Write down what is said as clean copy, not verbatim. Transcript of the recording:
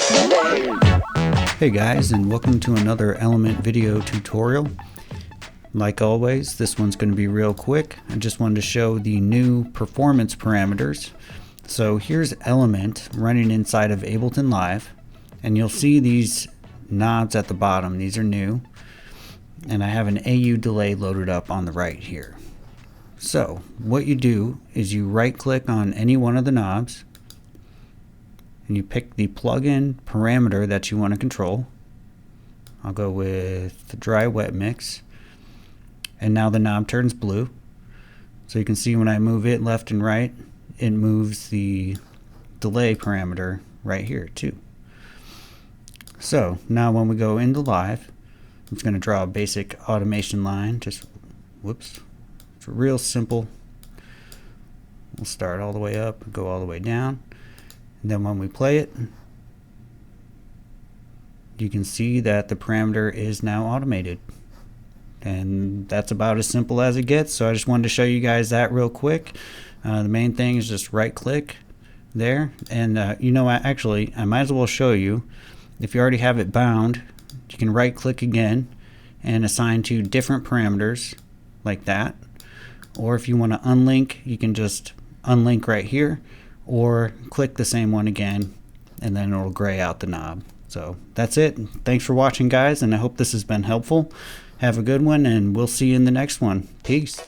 Hey guys, and welcome to another Element video tutorial. Like always, this one's going to be real quick. I just wanted to show the new performance parameters. So here's Element running inside of Ableton Live, and you'll see these knobs at the bottom. These are new, and I have an AU delay loaded up on the right here. So what you do is you right click on any one of the knobs and you pick the plugin parameter that you want to control. I'll go with the dry wet mix, and now the knob turns blue. So you can see when I move it left and right, it moves the delay parameter right here too. So now when we go into live, I'm just going to draw a basic automation line. Just whoops. It's real simple. We'll start all the way up, go all the way down, and then when we play it, you can see that the parameter is now automated. And that's about as simple as it gets. So I just wanted to show you guys that real quick. The main thing is just right click there, and you know what, actually I might as well show you. If you already have it bound, you can right click again and assign to different parameters like that. Or if you want to unlink, you can just unlink right here, or click the same one again, and then it'll gray out the knob. So that's it. Thanks for watching, guys, and I hope this has been helpful. Have a good one, and we'll see you in the next one. Peace.